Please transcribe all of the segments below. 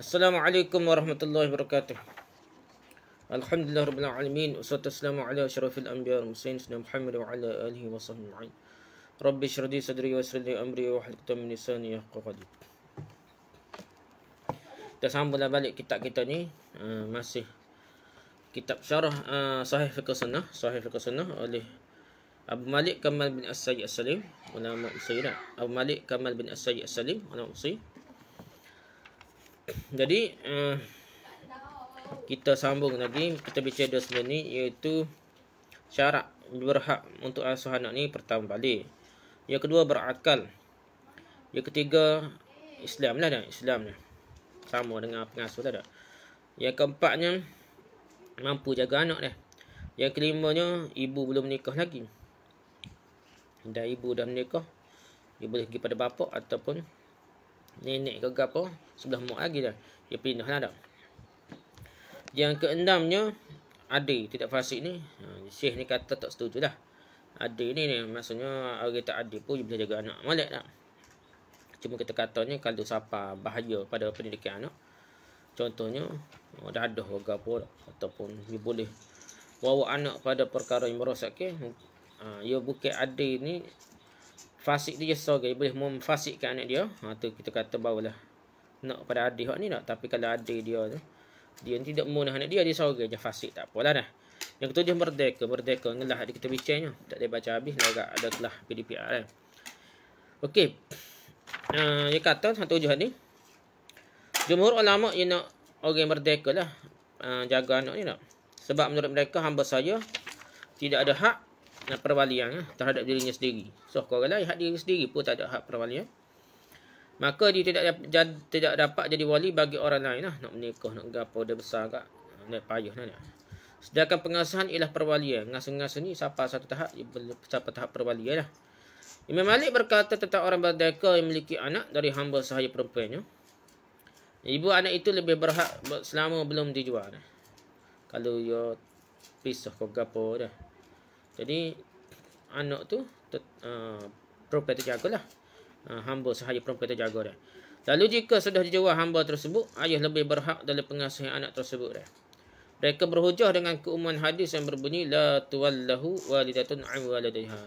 Assalamualaikum warahmatullahi wabarakatuh. Alhamdulillah rabbil alamin. Wassalatu wassalamu ala asyrafil anbiya wal mursalin sayyidina Muhammad wa ala alihi wa sahbihi. Rabbi shrah li sadri wa yassir li amri wa hlul 'uqdatam min lisani yafqahu qawli. Kita sambunglah balik kitab kita ni, masih kitab syarah Sahih Fiqh Sunnah oleh Abu Malik Kamal bin As-Sayyid As-Salim, ulama Usaid. Abu Malik Kamal bin As-Sayyid As-Salim, ulama Usaid. Jadi kita sambung lagi, kita bicara sebelum ni, iaitu syarat berhak untuk asuh anak ni. Pertama balik, yang kedua berakal, yang ketiga Islam lah dah, Islam ni sama dengan pengasuh dah. Yang keempatnya mampu jaga anak dah. Yang kelimanya ibu belum menikah lagi. Dah ibu dah menikah, dia boleh pergi pada bapa ataupun nenek ke apa, sebelah mak lagi dah, dia pindah lah dah. Yang keenamnya adik tidak fasik ni. Syekh ni kata tak setuju dah. Adik ni maksudnya orang tak adik pun dia boleh jaga anak molek tak. Cuma kita katanya kalau siapa bahaya pada pendidikan anak, contohnya dadah ke apa, ataupun dia boleh bawa anak pada perkara yang merosakkan, ya bukan adik ni fasik dia seorang, boleh memfasikkan anak dia. Tu kita kata barulah nak pada adik hak ni tak. Tapi kalau adik dia tu, dia tidak memunah anak dia, dia seorang je fasik, tak apalah dah. Yang ketujuh merdeka ngelah adik kita bicaranya, tak ada baca habis lah, ada kelah PDPR kan. Okey. Dia kata satu tujuh ni, jumhur ulama yang nak orang merdeka lah, jaga anak ni tak. Sebab menurut mereka hamba saya tidak ada hak perwalian terhadap dirinya sendiri. So kalau lain hak diri sendiri pun tak ada hak perwalian, maka dia tidak dapat jadi wali bagi orang lain lah. Nak menikah, nak gapo, dia besar kat, nak payah nak. Sedangkan pengasuhan ialah perwalian. Ngasuh-ngasuh ni siapa satu tahap, siapa tahap perwalian lah. Imam Malik berkata tentang orang merdeka yang memiliki anak dari hamba sahaya perempuannya, ibu anak itu lebih berhak selama belum dijual. Kalau dia pisah ke gapo dah. Jadi anak tu perempuan terjagalah. Hamba sahaya perempuan terjaga dah. Lalu jika sudah dijual hamba tersebut, ayah lebih berhak dalam pengasuhan anak tersebut dah. Mereka berhujah dengan keumuman hadis yang berbunyi la tuwallahu walidatun an waladiha.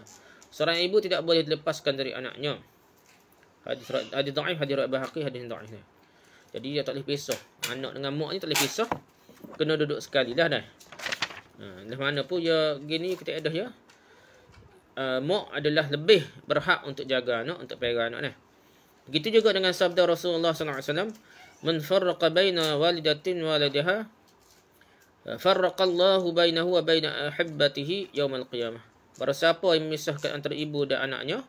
Seorang ibu tidak boleh dilepaskan dari anaknya. Hadis dhaif, hadis riwayat Baihaqi, hadis dhaif. Jadi dia tak boleh pisah. Anak dengan mak ni tak boleh pisah. Kena duduk sekali lah dah. Dah mana pun dia gini kita dah ya. Mak adalah lebih berhak untuk jaga anak, untuk pegang anak dah. Begitu juga dengan sabda Rasulullah SAW, man farraqa baina walidatin waladiha farraqallahu bainahu wa baina ahibbatihi yaumal qiyamah. Barang siapa yang memisahkan antara ibu dan anaknya,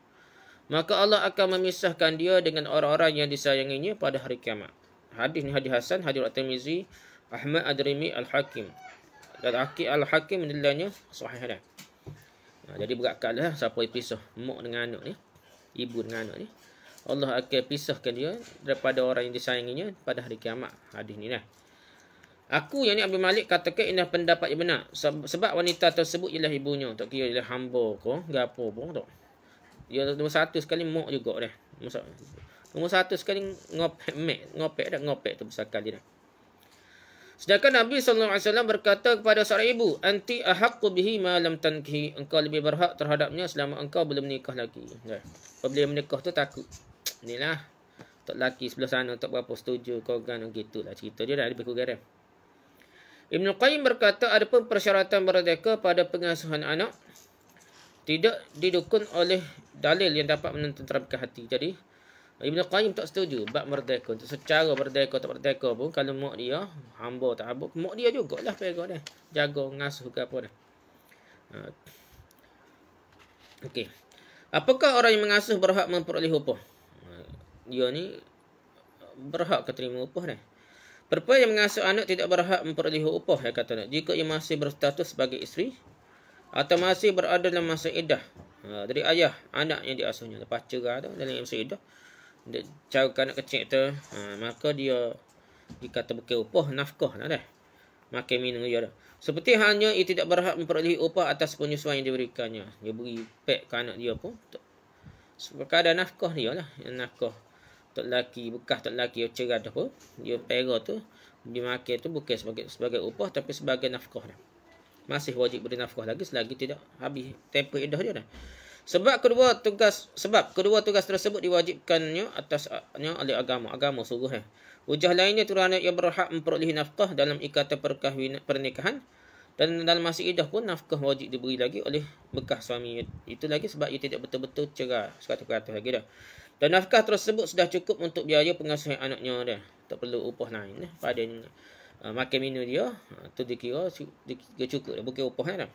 maka Allah akan memisahkan dia dengan orang-orang yang disayanginya pada hari kiamat. Hadis ni hadis hasan, hadis At-Tirmizi, Ahmad Ad-Darimi, Al-Hakim. Dan Al-Hakim menilainya sahih dah. Jadi berakal lah siapa yang pisah mak dengan anak ni, ibu dengan anak ni, Allah akan pisahkan dia daripada orang yang disayanginya pada hari kiamat. Hadis ni lah. Aku yang ni Abu Malik katakan ini pendapat yang benar. Sebab wanita tersebut ialah ibunya. Tak kira ialah hamba ke gapo pun tak. Dia nombor satu sekali mak juga dah. Nombor satu sekali ngopek tu besar kali dah. Sedangkan Nabi SAW berkata kepada seorang ibu, anti ahaqqu bihi ma lam tankihi, engkau lebih berhak terhadapnya selama engkau belum menikah lagi. Apabila menikah tu takut. Inilah tak laki sebelah sana tak berapa setuju, kau kan gitulah cerita dia dah lebih kurang. Ibn Qayyim berkata adapun persyaratan merdeka pada pengasuhan anak tidak didukung oleh dalil yang dapat menenteramkan hati. Jadi Ibn Qayyim tak setuju bab merdeka. Untuk secara merdeka tak merdeka pun, kalau mak dia hamba tak hamba, mak dia jugalah pegang dah, jaga ngasuh ke apa dah. Okey. Apakah orang yang mengasuh berhak memperoleh upah? Dia ni berhak terima upah dah. Perempuan yang mengasuh anak tidak berhak memperoleh upah, ya kata, jika ia masih berstatus sebagai isteri atau masih berada dalam masa iddah dari ayah anak yang diasuhnya. Lepas cerai tu dalam masa iddah, dia carikan anak kecil tu, maka dia dikata bukan upah, nafkah lah dah, makan minum dia dah. Seperti halnya ia tidak berhak memperoleh upah atas penyusuan yang diberikannya. Dia beri pek ke anak dia pun, perkara nafkah dia lah, yang nafkah tok lelaki, bekas tok lelaki cerai dah pun, dia pera tu dimakan tu bukan sebagai upah tapi sebagai nafkah dah. Masih wajib beri nafkah lagi selagi tidak habis tempoh iddah dia dah. Sebab kedua tugas tersebut diwajibkannya atasnya oleh agama suruh. Hujah lainnya turun anak yang berhak memperolehi nafkah dalam ikatan pernikahan dan dalam masa iddah pun nafkah wajib diberi lagi oleh bekas suami. Itu lagi sebab ia tidak betul-betul cerai 100% lagi dah. Dan nafkah tersebut sudah cukup untuk biaya pengasuhan anaknya dah. Tak perlu upah lain dah. Pada makan minum dia, tu dikira cukup dah, bukan upah dah.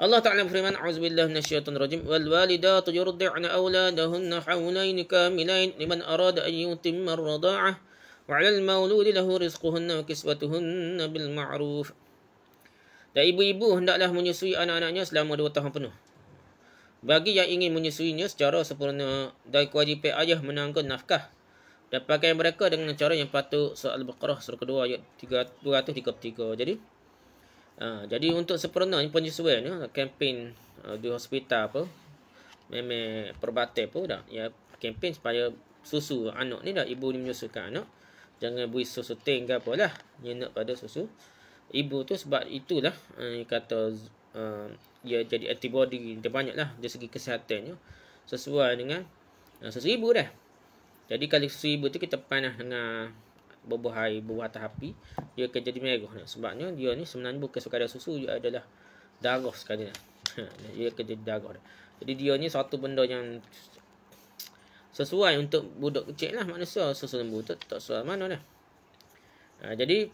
Allah Ta'ala berfirman, A'udzubillahi minasyaitonir rajim, wal walidatu yurdi'na auladahunna hawlaini kamilain liman arada an yutimma ar-rada'ah wa 'alal mauludi lahu rizquhunna wa kiswatuhunna bil ma'ruf. Dan ibu-ibu hendaklah menyusui anak-anaknya selama 2 tahun penuh. Bagi yang ingin menyusuinya secara sempurna, dan kewajipan ayah menanggung nafkah dan pakaian mereka dengan cara yang patut. Surah Al-Baqarah surah kedua ayat 233. Jadi untuk sempurna penyesuaian ni, kempen di hospital apa, memang perbatai pun dah ya, kempen supaya susu anak ni dah, ibu ni menyusukan anak, jangan beri susu teng ke apalah, nyenak pada susu ibu tu. Sebab itulah kata dia jadi antibody dia banyak lah dari segi kesihatannya, sesuai dengan susu ibu dah. Jadi kalau susu ibu tu kita panas dengan buah atas api, dia akan jadi merah. Sebabnya dia ni sebenarnya bukan sekadar susu, dia adalah darah sekali. Dia akan jadi darah. Jadi dia ni satu benda yang sesuai untuk budak kecil lah, manusia. Susu lembu tu tak sesuai mana dah. Jadi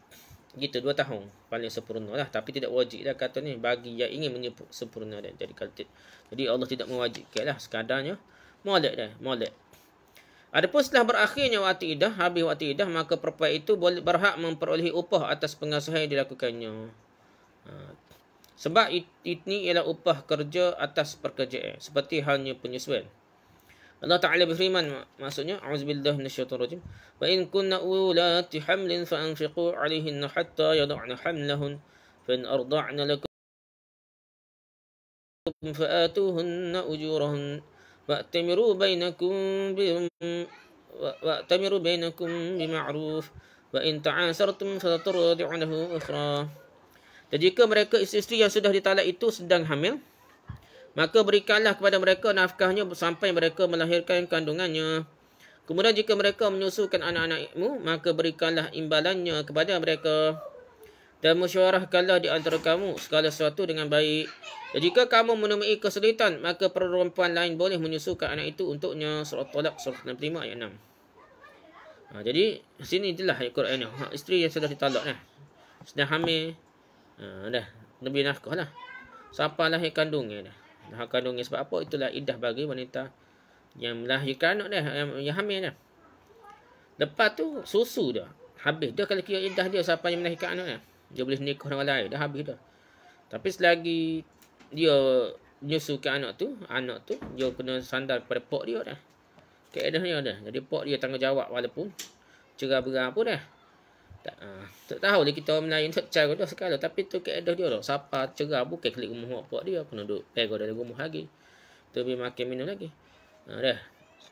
gitu 2 tahun paling sempurna lah. Tapi tidak wajib lah kata ni bagi yang ingin sempurna dah. Jadi Allah tidak mewajibkan lah, sekadarnya molek dah, molek. Adapun setelah berakhirnya waktu iddah, habis waktu iddah, maka perempuan itu boleh berhak memperolehi upah atas pengasuhan yang dilakukannya. Sebab ini ialah upah kerja atas pekerjaan, seperti halnya penyesuaian. Allah Ta'ala berfirman, maksudnya, A'udzubillahi minasyaitonir rajim, wa in kunna ulati hamlin fa anfiqu 'alaihinna hatta yad'na hamlahun fa in arda'na lakum fa atuhunna ujurahun wa'tamiru bainakum bima'ruf wa in ta'asartum fatardi'u lahu ukhra. Dan jika mereka isteri yang sudah ditalak itu sedang hamil, maka berikanlah kepada mereka nafkahnya sampai mereka melahirkan kandungannya. Kemudian jika mereka menyusukan anak-anakmu, maka berikanlah imbalannya kepada mereka. Dan musyawarahkanlah di antara kamu segala sesuatu dengan baik. Dan jika kamu menemui kesulitan, maka perempuan lain boleh menyusukan anak itu untuknya. Surah Talaq surah 65 ayat 6. Jadi sini itulah ayat Quran ni. Isteri yang sudah ditalak dah, sedang hamil, dah lebih nafkah lah sampai lahir kandungnya dah. Lahir kandungnya sebab apa? Itulah iddah bagi wanita yang melahirkan anak dah, yang hamil dah. Lepas tu susu dah habis dah. Kalau kira iddah dia sampai yang melahirkan anak dah, dia boleh nikah dengan lain, dah habis dah. Tapi selagi dia menyusukan anak tu dia kena sandar pada pok dia dah, kaedah dia dah. Jadi pok dia tanggungjawab walaupun cerai berai pun dah. Tak tahu lah kita orang Melayu tak cara dah sekali, tapi tu kaedah dia dah. Siapa cerai bukan klik rumah pok dia, kena duduk pera dalam rumah lagi, tu lebih makan minum lagi. Dah.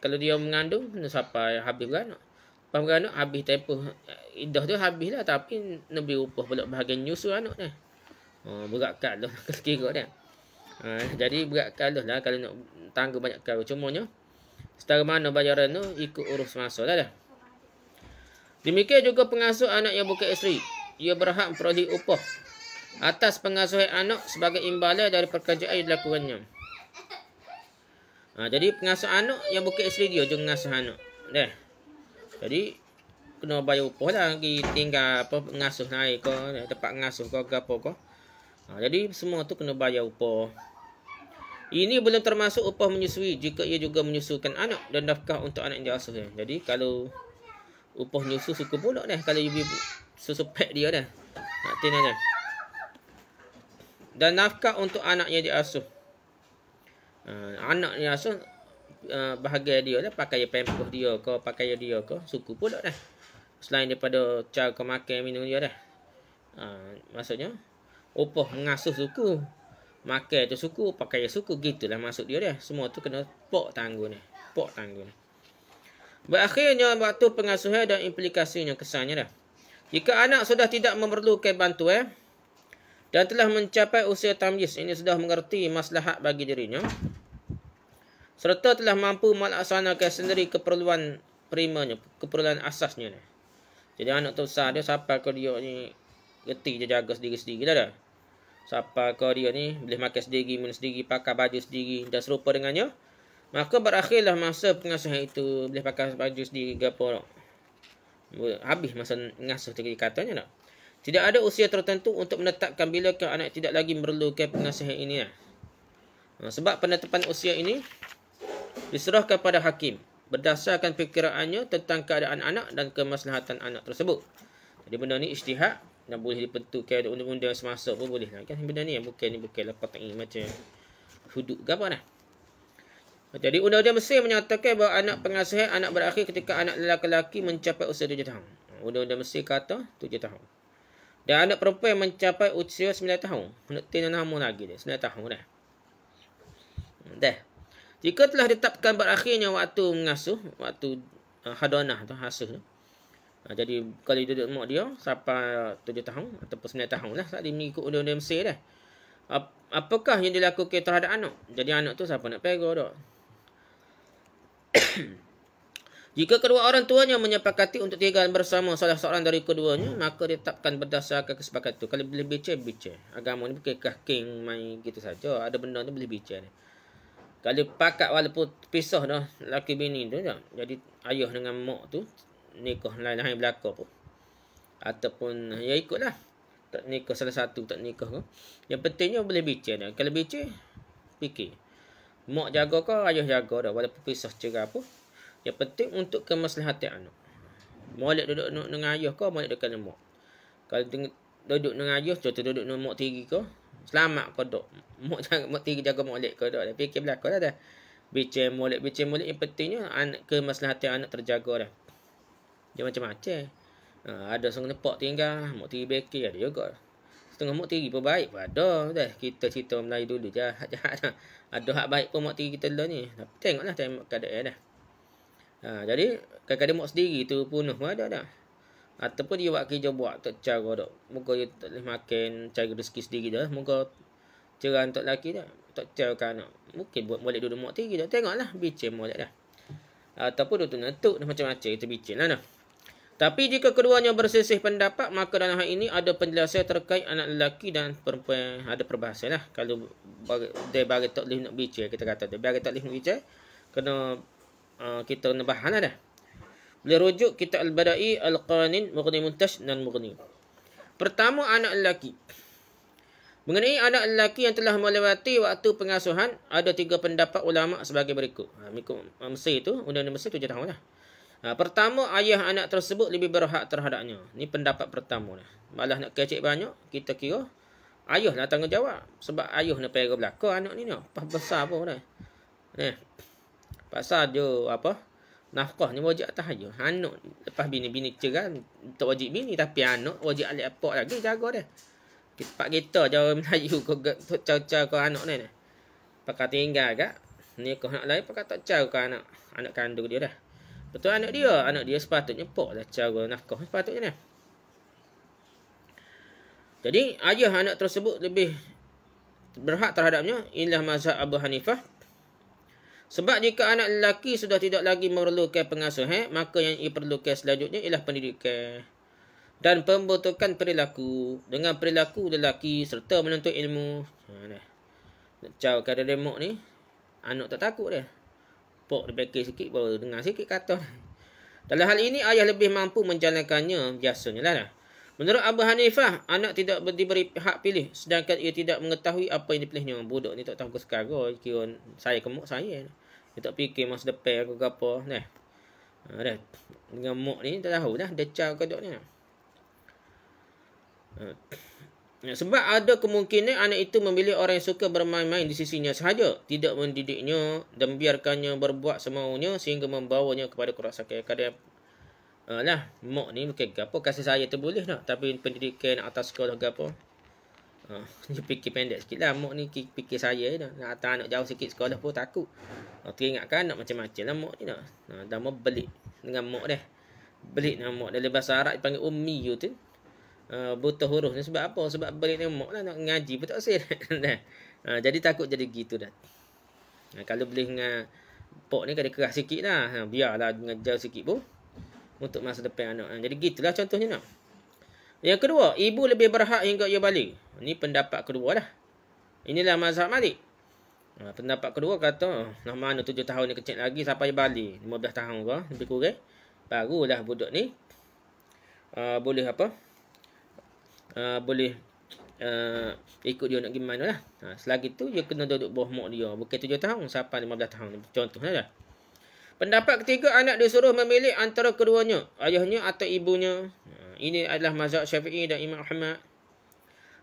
Kalau dia mengandung, kena sampai habis beranak. Lepas beranak, habis tempoh iddah tu habis lah. Tapi lebih upah pula bahagian nyusu anak dah. Berat kalah kalau kira dah. Jadi berat kalah lah kalau nak tangguh banyak kali. Cumanya setara mana bayaran tu ikut urus masa lah dah. Demikian juga pengasuh anak yang bukan isteri, ia berhak memperoleh upah atas pengasuhan anak sebagai imbalan dari pekerjaan yang dilakukannya. Jadi pengasuh anak yang bukan isteri dia je mengasuh anak dah. Jadi kena bayar upah lah. Tinggal apa pengasuh naik ke, tempat pengasuh ke apa ke. Jadi semua tu kena bayar upah. Ini belum termasuk upah menyusui jika ia juga menyusukan anak dan nafkah untuk anak yang diasuh. Jadi kalau upah nyusu suku pula dah, kalau ibu susu pek dia dah. Tina dah. Dan nafkah untuk anak yang diasuh. Anak yang diasuh bahagian dia dah, pakai pampers dia ke, pakai dia ke, suku pula dah. Selain daripada cara makan minum dia dah. Maksudnya upah mengasuh suku, makan tu suku, pakai suku, gitulah maksud dia dah. Semua tu kena pok tanggung ni, pok tanggung ni. Berakhirnya waktu pengasuhan dan implikasinya kesannya dah. Jika anak sudah tidak memerlukan bantuan dan telah mencapai usia tamyiz, ini sudah mengerti maslahat bagi dirinya, serta telah mampu melaksanakan sendiri keperluan primanya, keperluan asasnya. Jadi anak tu besar dia, siapa kau dia ni reti dia jaga sendiri-sendiri dah. Siapa kau dia ni boleh makan sendiri, minum sendiri, pakai baju sendiri dan serupa dengannya, maka berakhirlah masa pengasuhan itu boleh pakai baju sendiri ke apa. Habis masa ngasuh tadi katanya tak. Tidak ada usia tertentu untuk menetapkan bila anak tidak lagi memerlukan pengasuhan ini. Sebab penetapan usia ini diserahkan pada hakim berdasarkan fikirannya tentang keadaan anak dan kemaslahatan anak tersebut. Jadi benda ni ijtihad dan boleh dibentukkan undang-undang semasa pun boleh lah kan. Benda ni bukanlah qat'i macam hudud ke apa dah. Jadi undang-undang Mesir menyatakan bahawa anak pengasuhan anak berakhir ketika anak lelaki mencapai usia 7 tahun. Undang-undang Mesir kata 7 tahun. Dan anak perempuan mencapai usia 9 tahun. Nak tina nama lagi dia. 9 tahun dah. Dah. Jika telah ditetapkan berakhirnya waktu mengasuh, waktu hadanah tu, asuh tu. Jadi kalau duduk mak dia sampai 7 tahun ataupun 9 tahun lah, saat dia mengikut undang-undang Mesir dah. Apakah yang dilakukan terhadap anak? Jadi anak tu siapa nak pegang dah? Jika kedua orang tuanya menyepakati untuk tinggal bersama salah seorang dari keduanya, maka ditetapkan berdasarkan kesepakatan itu. Kalau boleh bicar. Agama ni bukan king main gitu saja. Ada benda tu boleh bicar. Kalau pakat walaupun pisah dah laki bini tu dah. Jadi ayah dengan mak tu nikah lain-lain belaka pun. Ataupun ya ikutlah. Tak nikah salah satu tak nikah ke. Yang pentingnya boleh bicar dah. Kalau bicar fikir. Mak jaga ke ayah jaga dah walaupun pisah cerai apa. Yang penting untuk kemaslahatan anak. Molek duduk dengan ayah ke, molek dekat dengan mak. Kalau duduk dengan ayah, contoh duduk dengan mak tiri ke, selamat ke tak. Mak tiri jaga molek ke tak. Dah fikir belakang dah. Bicar molek yang pentingnya kemaslahatan anak terjaga dah. Dia macam-macam. Ada setengah nepak tinggal, mak tiri bekir ada juga. Setengah mak tiri pun baik pun ada. Dah kita cerita Melayu dulu jahat. Ada hak baik pun mak tiri kita lah ni. Tengoklah tengok keadaan dah. Jadi kadang-kadang mak sendiri tu punuh pun ada dah. Ataupun dia buat kerja buat tak cara dah. Moga dia tak boleh makan cari rezeki sendiri dah. Moga cerai untuk lelaki dah. Tak cara kan anak. Mungkin buat molek duduk mak tiri dah. Tengoklah bicar molek dah. Ataupun duduk netuk dah macam-macam kita bicar lah dah. Tapi jika keduanya berselisih pendapat, maka dalam hal ini ada penjelasan terkait anak lelaki dan perempuan. Ada perbahasan lah. Kalau dia bagi tak boleh nak bicar, kita kata dia bagi tak boleh nak bicar, kena kita kena bahan lah dah. Boleh rujuk kitab Al-Bada'i, Al-Qanin, Mughni Muntash dan Mughni. Pertama, anak lelaki. Mengenai anak lelaki yang telah melewati waktu pengasuhan, ada 3 pendapat ulama sebagai berikut. Mengikut Mesir tu, undang-undang Mesir 7 tahun lah. Pertama, ayah anak tersebut lebih berhak terhadapnya. Ini pendapat pertama lah. Malah nak kecek banyak, kita kira ayah lah tanggungjawab. Sebab ayah nak pegang belakang anak ni ni. Pas besar pun dah. Pasal dia nafkah ni wajib atas ayah. Anak lepas bini cerai tak wajib bini, tapi anak wajib alik apa lagi jaga dia. Pak kita jauh Melayu kau caw-caw kau anak ni. Pakai tinggal gak ni kau nak lain pakai tak caw kau anak kandung dia dah. Betul anak dia sepatutnya poklah cara nafkah sepatutnya dah. Jadi ayah anak tersebut lebih berhak terhadapnya. Inilah mazhab Abu Hanifah. Sebab jika anak lelaki sudah tidak lagi memerlukan pengasuhan, maka yang diperlukan selanjutnya ialah pendidikan dan pembentukan perilaku. Dengan perilaku lelaki serta menuntut ilmu. Nak caw kada demok ni, anak tak takut dia. Pok dia bekir sikit, baru dengar sikit kata. Dalam hal ini, ayah lebih mampu menjalankannya biasanya lah. Menurut Abu Hanifah, anak tidak diberi hak pilih, sedangkan ia tidak mengetahui apa yang dipilihnya. Budak ni tak tahu ke sekarang, kira saya ke mak saya. Dia tak fikir masa depan ke apa. Dah. Dengan mak ni, tak tahu dah, dia caw ke dok ni. Sebab ada kemungkinan anak itu memilih orang yang suka bermain-main di sisinya sahaja, tidak mendidiknya dan membiarkannya berbuat semaunya sehingga membawanya kepada kerosakan. Kadang mak ni bukan gapo kasih saya tu boleh tak, tapi pendidikan atas sekolah gapo. Dia fikir pendek sikit lah. Mak ni fikir saya dah. Nak hantar anak jauh sikit sekolah pun takut. Teringatkan anak macam-macam lah mak ni dah. Dah mau belik. dengan mak dia. Belit dengan mak. Dalam bahasa Arab dipanggil ummi tu. Buta huruf ni sebab apa? Sebab belit dengan mak lah, nak ngaji pun tak usil. Jadi takut jadi gitu dah. Kalau boleh dengan pok ni kena keras sikit lah. Biarlah ngajar sikit pun untuk masa depan anak. Jadi gitulah contohnya nak. Yang kedua, ibu lebih berhak hingga ia balik. Ini pendapat kedua lah. Inilah mazhab Malik. Pendapat kedua kata, nah mana 7 tahun ni kecil lagi sampai balik 15 tahun ke lebih kurang. Barulah budak ni boleh apa? Boleh ikut dia nak pergi mana lah. Selagi tu dia kena duduk bawah mak dia. Bukan 7 tahun sampai 15 tahun. Contohnya lah. Pendapat ketiga, anak disuruh memilih antara keduanya, ayahnya atau ibunya. Ini adalah mazhab Syafi'i dan Imam Ahmad.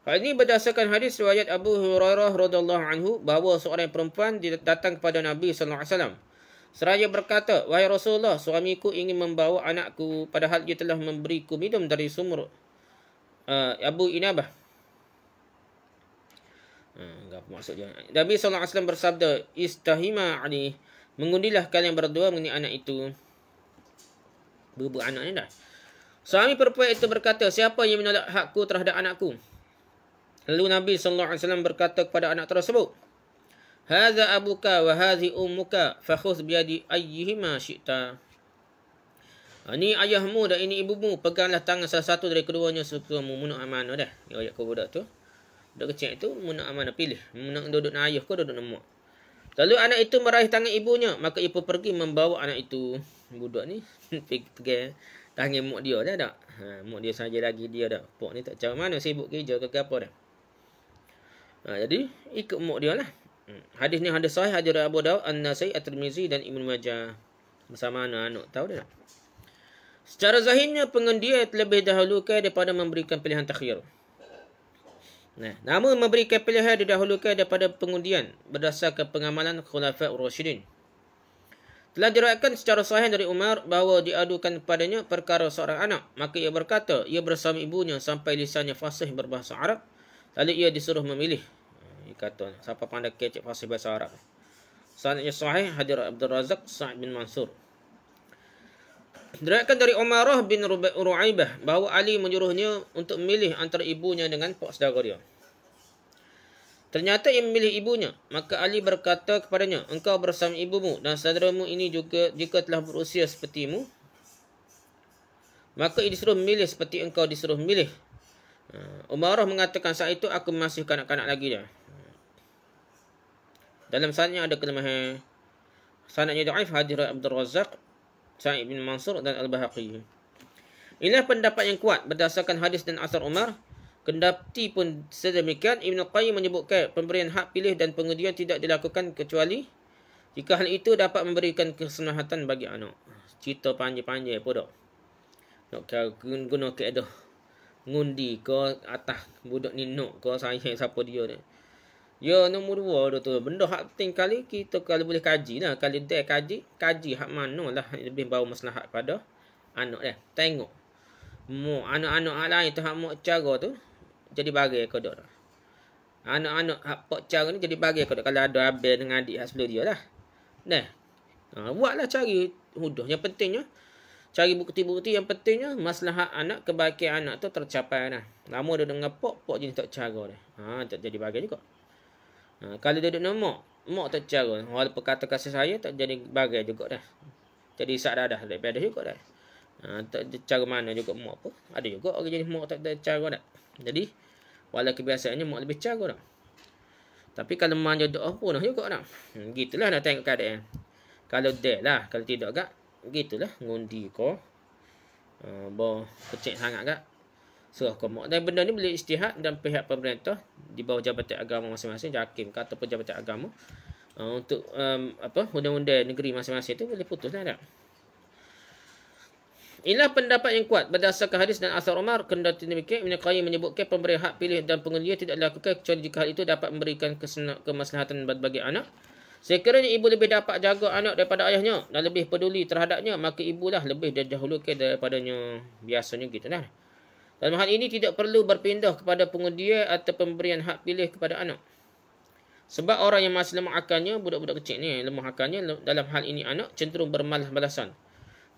Hal ini berdasarkan hadis riwayat Abu Hurairah radhiyallahu anhu bahawa seorang perempuan datang kepada Nabi sallallahu alaihi wasallam. Seraya berkata, "Wahai Rasulullah, suamiku ingin membawa anakku padahal dia telah memberiku minum dari sumur Abu Inabah." Apa maksudnya? Nabi sallallahu alaihi wasallam bersabda, "Istahima ali." Mengundilah kalian berdua mengenai anak itu. Berbuat anak ni dah. Suami perempuan itu berkata, "Siapa yang menolak hakku terhadap anakku?" Lalu Nabi sallallahu alaihi wasallam berkata kepada anak tersebut, "Hadza abuka wa hadhi ummuka fakhudh bi yadi ayyihima syi'ta." Ini ayahmu dan ini ibumu, peganglah tangan salah satu dari keduanya sukamu. Munuk amanah dah. Ayat ke budak tu. Budak kecil itu munuk amanah, pilih. Munuk duduk dengan ayah ke duduk dengan mak. Lalu anak itu meraih tangan ibunya, maka ibu pergi membawa anak itu. Budak ni pergi tangan mak dia dah tak. Mak dia saja lagi dia dah. Pok ni tak tahu mana sibuk kerja ke apa dah. Jadi ikut mak dia lah. Hadis ni hadis sahih, hadis Abu Daud, An-Nasai, At-Tirmizi dan Ibnu Majah. Bersama anak tahu dah. Secara zahirnya pengundian lebih dahulukan daripada memberikan pilihan takhir. Namun memberikan pilihan didahulukan daripada pengundian berdasarkan pengamalan Khulafaur Rasyidin. Telah diriwayatkan secara sahih dari Umar bahawa diadukan kepadanya perkara seorang anak. Maka ia berkata, ia bersama ibunya sampai lisannya fasih berbahasa Arab. Lalu ia disuruh memilih. Ia kata, siapa pandai kecek fasih bahasa Arab. Sanadnya sahih, hadis Abdul Razak, Sa'id bin Mansur. Diriwayatkan dari Umarah bin Ru'aibah bahawa Ali menyuruhnya untuk memilih antara ibunya dengan pak saudara dia. Ternyata ia memilih ibunya. Maka Ali berkata kepadanya, engkau bersama ibumu dan saudaramu ini juga jika telah berusia sepertimu, maka ia disuruh memilih seperti engkau disuruh memilih. Umarah mengatakan, saat itu aku masih kanak-kanak lagi dah. Dalam sanadnya ada kelemahan. Sanadnya dhaif, hadis Abdul Razak, Sa'id bin Mansur dan Al-Bahaqi. Inilah pendapat yang kuat berdasarkan hadis dan asar Umar. Kendati pun sedemikian, Ibn Qayyim menyebutkan pemberian hak pilih dan pengundian tidak dilakukan kecuali jika hal itu dapat memberikan kesemahatan bagi anak. Cerita panjang-panjang pun tak. Nak guna keadaan ngundi ke atas budak ni nak ke sayang siapa dia ni. Ya, nombor 2 tu. Benda hak penting kali kita kalau boleh kaji lah. Kalau dia kaji hak mana lah lebih bawa maslahat pada anak dia. Tengok. Anak-anak hak lain tu hak mak cara tu jadi bagi ke dok. Anak-anak hak pak cara ni jadi bagi ke dok kalau ada abang dengan adik hak sebelum dia lah. Buatlah cari hudah. Yang pentingnya cari bukti-bukti yang pentingnya maslahat anak, kebaikan anak tu tercapai lah. Lama dia dengan pak jadi tak cara dah. Tak jadi bagi juga. Kalau dia duduk dengan mak tak cara. Walaupun kata kasih saya tak jadi bagi juga dah. Jadi sak dadah daripada juga dah. Tak ada cara mana juga mak apa. Ada juga orang jadi mak tak ada cara dah. Jadi walaupun kebiasaannya mak lebih cara dah. Tapi kalau mak jodoh pun juga dah. Gitulah nak tengok keadaan. Kalau dia lah, kalau tidak agak gitulah ngundi ko. Kecil sangat agak. Suruh ko mak. Dan benda ni boleh ijtihad dan pihak pemerintah di bawah jabatan agama masing-masing, hakim ataupun jabatan agama untuk undang-undang negeri masing-masing tu boleh putuslah dah. Inilah pendapat yang kuat berdasarkan hadis dan asar Umar. Kendati demikian, Ibn Qayyim menyebutkan pemberian hak pilih dan pengundian tidak dilakukan kecuali jika hal itu dapat memberikan kemaslahatan bagi anak. Sekiranya ibu lebih dapat jaga anak daripada ayahnya dan lebih peduli terhadapnya, maka ibulah lebih didahulukan daripadanya. Biasanya gitu lah. Dalam hal ini tidak perlu berpindah kepada pengundian atau pemberian hak pilih kepada anak. Sebab orang yang masih lemah akalnya, budak-budak kecil ni lemah akalnya, dalam hal ini anak cenderung bermalas-malasan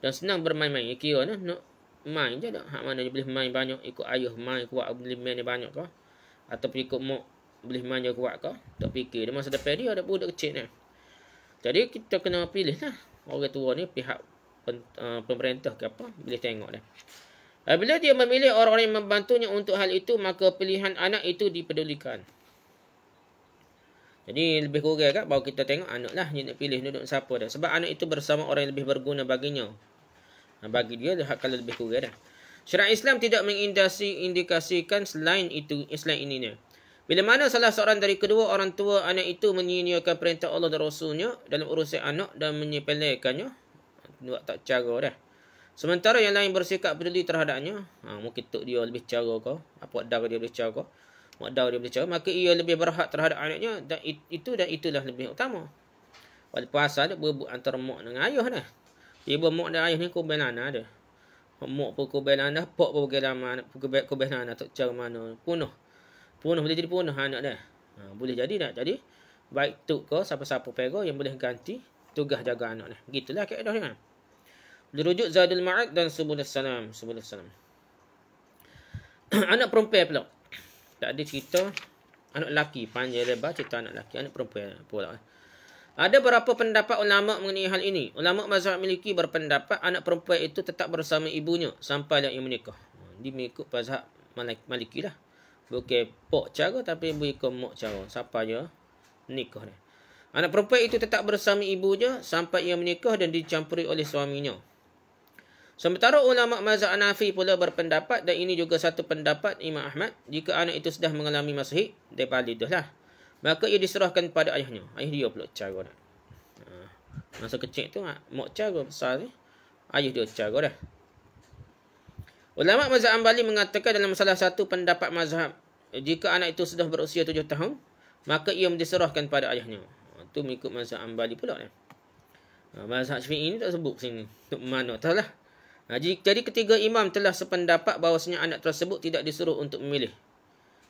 Dan senang bermain-main. Kira nak main je tak. Hak mana dia boleh main banyak. Ikut ayah main kuat boleh main dia banyak kah. Ataupun ikut mak boleh main je kuat kah. Tak fikir. Dia masa depan dia ada budak kecil ni. Jadi kita kena pilih lah. Orang tua ni pihak pemerintah ke apa. Boleh tengok dah. Bila dia memilih orang-orang yang membantunya untuk hal itu, maka pilihan anak itu dipedulikan. Jadi lebih kurang kan, baru kita tengok anak lah dia nak pilih duduk siapa dah. Sebab anak itu bersama orang yang lebih berguna baginya. Bagi dia, kalau lebih kurang dah. Syariat Islam tidak mengindikasikan selain ini. Bila mana salah seorang dari kedua orang tua anak itu menyia-nyiakan perintah Allah dan Rasulnya dalam urusan anak dan menyepelekannya, buat tak cara dah. Sementara yang lain bersikap peduli terhadapnya, mungkin tok dia lebih cara kau, apa dar dia lebih cara, mak dar dia lebih cara, maka ia lebih berhak terhadap anaknya dan itulah lebih utama. Walaupun asal dia berebut antara mak dengan ayah dah. Ibu mak dan ayah ni kubel anak dia. Mak pun kubel anak, pak pun kubel anak tak cara mana. Punuh boleh jadi punuh anak dah. Boleh jadi tak? Jadi baik tok kau siapa-siapa pego yang boleh ganti tugas jaga anak dah. Gitulah kaedah dia. Dirujuk Zadul Ma'ad dan Subulus Salam. Anak perempuan pula. Tak ada cerita anak lelaki. Panjang lebar cerita anak lelaki. Anak perempuan pula. Ada beberapa pendapat ulama mengenai hal ini. Ulama mazhab Maliki berpendapat anak perempuan itu tetap bersama ibunya sampai dia menikah. Dia mengikut mazhab Maliki lah. Bukan pok cara tapi ikut mak cara. Sampai dia nikah dia. Anak perempuan itu tetap bersama ibunya sampai ia menikah dan dicampuri oleh suaminya. Sementara ulama mazhab Hanafi pula berpendapat, dan ini juga satu pendapat Imam Ahmad, jika anak itu sudah mengalami masa haid, dia balidah lah, maka ia diserahkan pada ayahnya. Ayah dia pula cara dah. Masa kecil tu mak cara, besar ni ayah dia cara dah. Ulama mazhab Hambali mengatakan dalam salah satu pendapat mazhab, jika anak itu sudah berusia 7 tahun, maka ia diserahkan pada ayahnya. Itu mengikut mazhab Hambali pula dah. Mazhab Syafi'i ni tak sebut sini untuk mana tahu lah. Jadi ketiga imam telah sependapat bahawasanya anak tersebut tidak disuruh untuk memilih.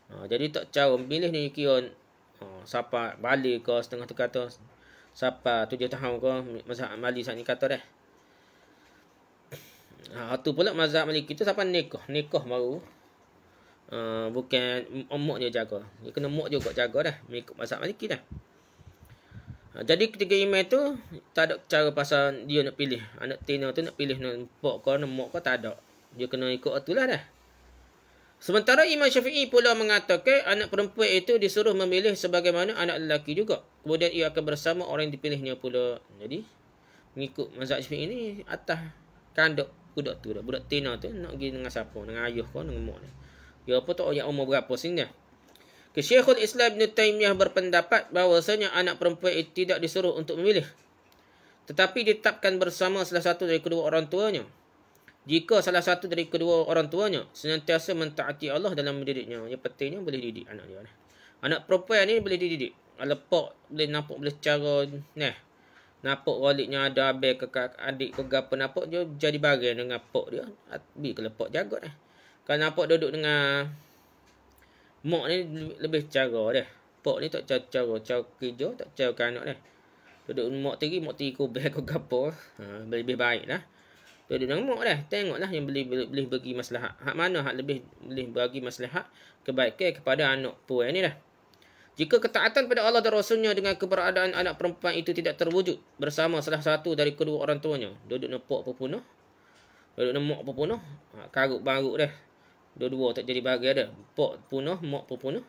Jadi tak cara memilih ni kira siapa balik ke setengah tu kata siapa 7 tahun ke mazhab Maliki saat ni kata dah. Tu pula mazhab Maliki tu siapa nikah baru bukan mak dia jaga. Dia kena mak juga jaga dah mengikut mazhab Maliki dah. Jadi ketiga imam tu tak ada cara pasal dia nak pilih. Anak tina tu nak pilih nak pok ke nak mak ke tak ada. Dia kena ikut itulah dah. Sementara Imam Syafi'i pula mengatakan anak perempuan itu disuruh memilih sebagaimana anak lelaki juga. Kemudian ia akan bersama orang yang dipilihnya pula. Jadi mengikut mazhab Syafi'i ni atas kandok budak tu dah. Budak tina tu nak pergi dengan siapa? Dengan ayah ke dengan mak dia. Dia apa tak yang umur berapa sini dah. Syekhul Islam Ibn Taymiyah berpendapat bahawasanya anak perempuan itu tidak disuruh untuk memilih, tetapi ditetapkan bersama salah satu dari kedua orang tuanya. Jika salah satu dari kedua orang tuanya senantiasa mentaati Allah dalam mendidiknya, yang pentingnya boleh didik anak dia. Anak perempuan ni boleh dididik. Kalau pak boleh nampak boleh cara nampak waliknya ada abang ke adik ke apa nampak dia jadi bagian dengan pak dia. Kalau pak jaga Kalau nampak duduk dengan mak ni lebih cara dah. Pak ni tak cara kerja, tak cara ke anak dah. Duduk mak tiri kubeh ke gapo. Lebih baik lah. Duduk dengan mak dah. Tengoklah yang boleh bagi maslahat. Hak mana hak lebih boleh bagi maslahat kebaikan kepada anak puan ni dah. Jika ketaatan pada Allah dan Rasulnya dengan keberadaan anak perempuan itu tidak terwujud bersama salah satu dari kedua orang tuanya, duduk dengan pak pun punah, duduk dengan mak pun punah, karut barut dah. Dua-dua tak jadi bahagia dah. Pak punah, mak pun punah.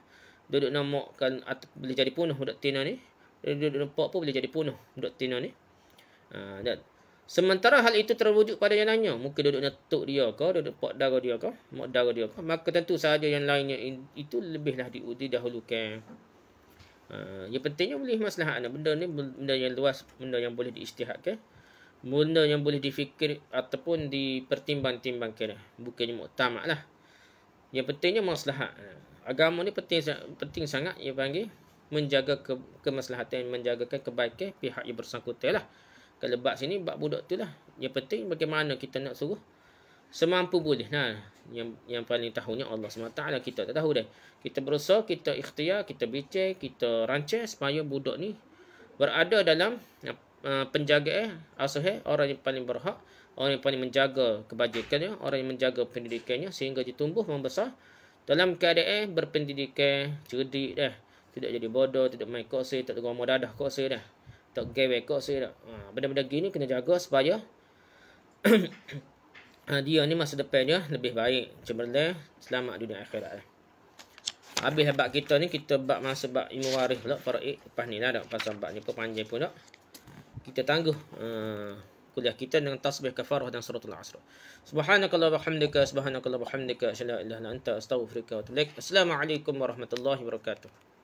Duduk dengan mak kan boleh jadi punah budak tina ni. Duduk dengan pak pun boleh jadi punah budak tina ni. Dan sementara hal itu terwujud pada yang lainnya, mungkin duduk dengan tok dia ke, duduk pak dara dia ke, mak dara dia ke, maka tentu sahaja yang lainnya itu lebihlah didahulukan. Yang pentingnya boleh maslahat anak. Benda ni benda yang luas, benda yang boleh diisytihadkan, benda yang boleh difikir ataupun dipertimbang-timbangkan. Bukannya muktamad lah. Yang pentingnya maslahat. Agama ni penting sangat ia panggil menjaga kemaslahatan, menjagakan kebaikan pihak yang bersangkutan lah. Kalau bab sini bab budak tu lah. Yang penting bagaimana kita nak suruh semampu boleh. Yang paling tahunya Allah SWT. Kita tak tahu dah. Kita berusaha, kita ikhtiar, kita bincang, kita rancang supaya budak ni berada dalam penjaga asuh orang yang paling berhak, orang yang paling menjaga kebajikannya, orang yang menjaga pendidikannya sehingga dia tumbuh membesar dalam keadaan berpendidikan, cerdik dah. Tidak jadi bodoh, tidak main kursi, tak tergomor dadah kursi dah. Tak gewek kursi dah. Benda-benda gini kena jaga supaya dia ni masa depannya lebih baik, cemerlang, selamat dunia akhirat. Habis bab kita ni, kita bab masa bab ilmu waris pula, faraid. Lepas ni lah dah, pasal bab ni pun panjang pun tak. Kita tangguh kuliah kita dengan tasbih kafarah dan suratul asr. Subhanakallah wa hamdika, subhanakallah wa hamdika, asyhadu an la ilaha illa anta, astaghfiruka wa atubu ilaik. Assalamualaikum warahmatullahi wabarakatuh.